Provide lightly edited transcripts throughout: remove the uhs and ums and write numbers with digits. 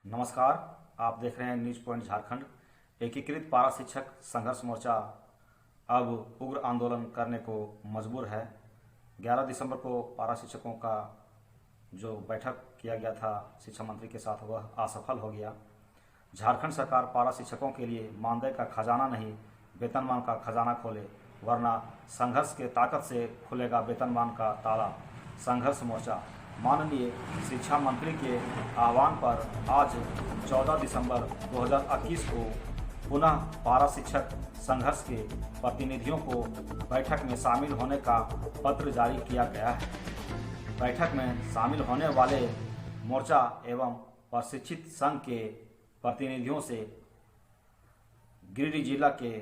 नमस्कार। आप देख रहे हैं न्यूज पॉइंट झारखंड। एकीकृत पारा शिक्षक संघर्ष मोर्चा अब उग्र आंदोलन करने को मजबूर है। 11 दिसंबर को पारा शिक्षकों का जो बैठक किया गया था शिक्षा मंत्री के साथ, वह असफल हो गया। झारखंड सरकार पारा शिक्षकों के लिए मानदेय का खजाना नहीं, वेतनमान का खजाना खोले, वरना संघर्ष के ताकत से खुलेगा वेतनमान का ताला। संघर्ष मोर्चा माननीय शिक्षा मंत्री के आह्वान पर आज 14 दिसंबर 2021 को पुनः पारा शिक्षक संघर्ष के प्रतिनिधियों को बैठक में शामिल होने का पत्र जारी किया गया है। बैठक में शामिल होने वाले मोर्चा एवं प्रशिक्षित संघ के प्रतिनिधियों से गिरिडीह जिला के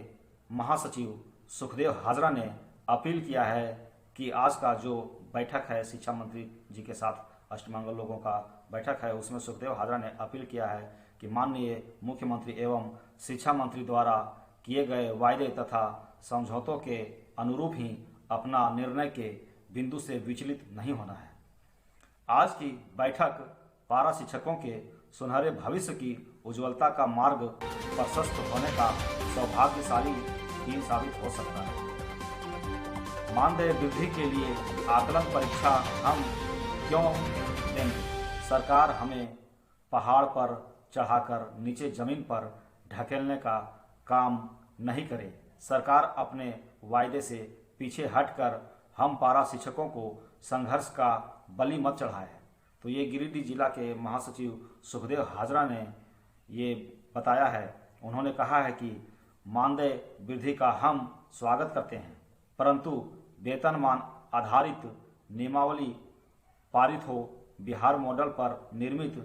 महासचिव सुखदेव हाजरा ने अपील किया है कि आज का जो बैठक है शिक्षा मंत्री जी के साथ अष्टमंगल लोगों का बैठक है, उसमें सुखदेव हाजरा ने अपील किया है कि माननीय मुख्यमंत्री एवं शिक्षा मंत्री द्वारा किए गए वायदे तथा समझौतों के अनुरूप ही अपना निर्णय के बिंदु से विचलित नहीं होना है। आज की बैठक पारा शिक्षकों के सुनहरे भविष्य की उज्ज्वलता का मार्ग प्रशस्त होने का सौभाग्यशाली दिन साबित हो सकता है। मानदेय वृद्धि के लिए आकलन परीक्षा हम क्यों देंगे? सरकार हमें पहाड़ पर चढ़ाकर नीचे जमीन पर ढकेलने का काम नहीं करे। सरकार अपने वायदे से पीछे हटकर हम पारा शिक्षकों को संघर्ष का बलि मत चढ़ाए। तो ये गिरिडीह जिला के महासचिव सुखदेव हाजरा ने ये बताया है। उन्होंने कहा है कि मानदेय वृद्धि का हम स्वागत करते हैं, परंतु वेतनमान आधारित नियमावली पारित हो। बिहार मॉडल पर निर्मित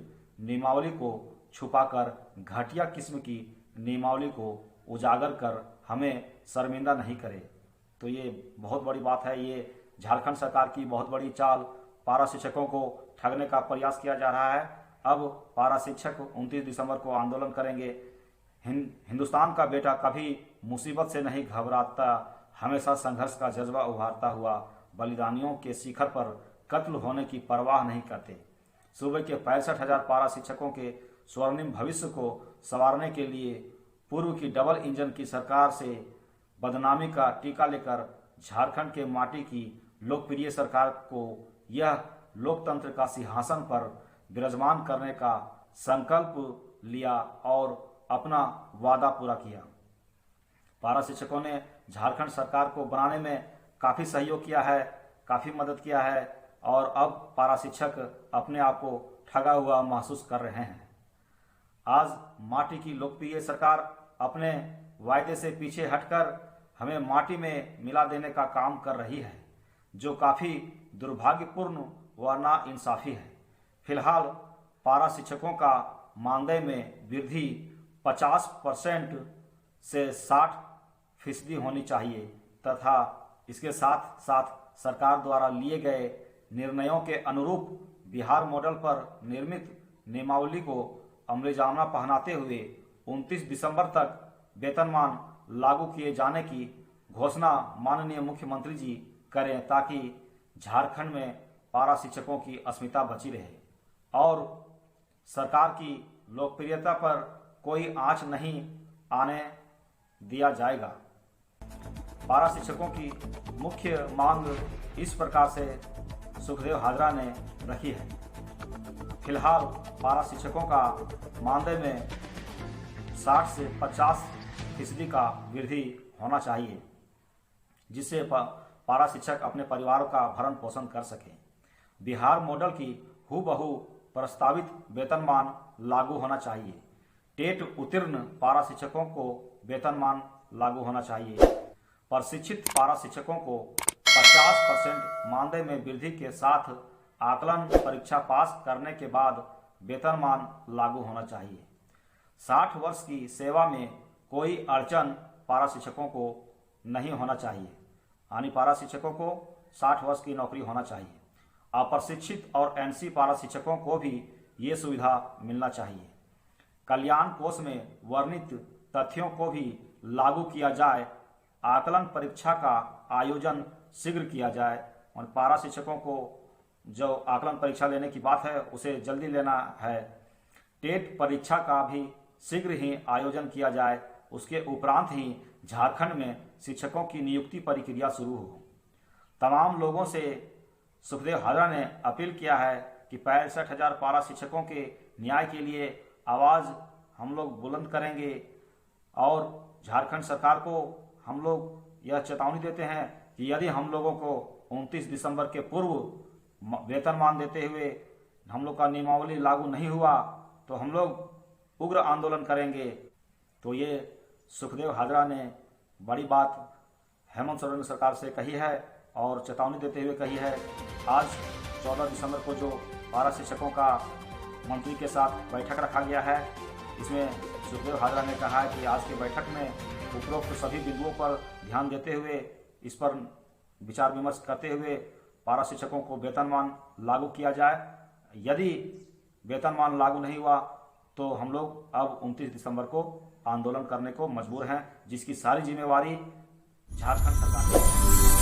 नियमावली को छुपाकर घटिया किस्म की नियमावली को उजागर कर हमें शर्मिंदा नहीं करे। तो ये बहुत बड़ी बात है। ये झारखंड सरकार की बहुत बड़ी चाल, पारा शिक्षकों को ठगने का प्रयास किया जा रहा है। अब पारा शिक्षक 29 दिसंबर को आंदोलन करेंगे। हिंदुस्तान का बेटा कभी मुसीबत से नहीं घबराता, हमेशा संघर्ष का जज्बा उभारता हुआ बलिदानियों के शिखर पर कत्ल होने की परवाह नहीं करते। सूबे के 65,000 पारा शिक्षकों के स्वर्णिम भविष्य को संवारने के लिए पूर्व की डबल इंजन की सरकार से बदनामी का टीका लेकर झारखंड के माटी की लोकप्रिय सरकार को यह लोकतंत्र का सिंहासन पर विराजमान करने का संकल्प लिया और अपना वादा पूरा किया। पारा शिक्षकों ने झारखंड सरकार को बनाने में काफ़ी सहयोग किया है, काफ़ी मदद किया है और अब पारा शिक्षक अपने आप को ठगा हुआ महसूस कर रहे हैं। आज माटी की लोकप्रिय सरकार अपने वायदे से पीछे हटकर हमें माटी में मिला देने का काम कर रही है, जो काफ़ी दुर्भाग्यपूर्ण व नाइंसाफ़ी है। फिलहाल पारा शिक्षकों का मानदेय में वृद्धि 50% से 60% होनी चाहिए तथा इसके साथ साथ सरकार द्वारा लिए गए निर्णयों के अनुरूप बिहार मॉडल पर निर्मित नियमावली को अमलीजामा पहनाते हुए 29 दिसंबर तक वेतनमान लागू किए जाने की घोषणा माननीय मुख्यमंत्री जी करें, ताकि झारखंड में पारा शिक्षकों की अस्मिता बची रहे और सरकार की लोकप्रियता पर कोई आंच नहीं आने दिया जाएगा। पारा शिक्षकों की मुख्य मांग इस प्रकार से सुखदेव हाजरा ने रखी है। फिलहाल पारा शिक्षकों का मानदेय में 60 से 50% का वृद्धि होना चाहिए, जिससे पारा शिक्षक अपने परिवार का भरण पोषण कर सकें। बिहार मॉडल की हूबहू प्रस्तावित वेतनमान लागू होना चाहिए। टेट उत्तीर्ण पारा शिक्षकों को वेतनमान लागू होना चाहिए। प्रशिक्षित पारा शिक्षकों को 50% मानदेय में वृद्धि के साथ आकलन परीक्षा पास करने के बाद वेतनमान लागू होना चाहिए। 60 वर्ष की सेवा में कोई अड़चन पारा शिक्षकों को नहीं होना चाहिए, यानी पारा शिक्षकों को 60 वर्ष की नौकरी होना चाहिए। अप्रशिक्षित और एनसी पारा शिक्षकों को भी ये सुविधा मिलना चाहिए। कल्याण कोष में वर्णित तथ्यों को भी लागू किया जाए। आकलन परीक्षा का आयोजन शीघ्र किया जाए और पारा शिक्षकों को जो आकलन परीक्षा लेने की बात है उसे जल्दी लेना है। टेट परीक्षा का भी शीघ्र ही आयोजन किया जाए। उसके उपरांत ही झारखंड में शिक्षकों की नियुक्ति प्रक्रिया शुरू हो। तमाम लोगों से सुखदेव हाजरा ने अपील किया है कि 65,000 पारा शिक्षकों के न्याय के लिए आवाज़ हम लोग बुलंद करेंगे और झारखंड सरकार को हम लोग यह चेतावनी देते हैं कि यदि हम लोगों को 29 दिसंबर के पूर्व वेतनमान देते हुए हम लोग का नियमावली लागू नहीं हुआ तो हम लोग उग्र आंदोलन करेंगे। तो ये सुखदेव हाजरा ने बड़ी बात हेमंत सोरेन सरकार से कही है और चेतावनी देते हुए कही है। आज 14 दिसंबर को जो पारा शिक्षकों का मंत्री के साथ बैठक रखा गया है, इसमें सुखदेव हाजरा ने कहा है कि आज की बैठक में उपरोक्त सभी बिंदुओं पर ध्यान देते हुए इस पर विचार विमर्श करते हुए पारा शिक्षकों को वेतनमान लागू किया जाए। यदि वेतनमान लागू नहीं हुआ तो हम लोग अब 29 दिसंबर को आंदोलन करने को मजबूर हैं, जिसकी सारी जिम्मेवारी झारखंड सरकार की है।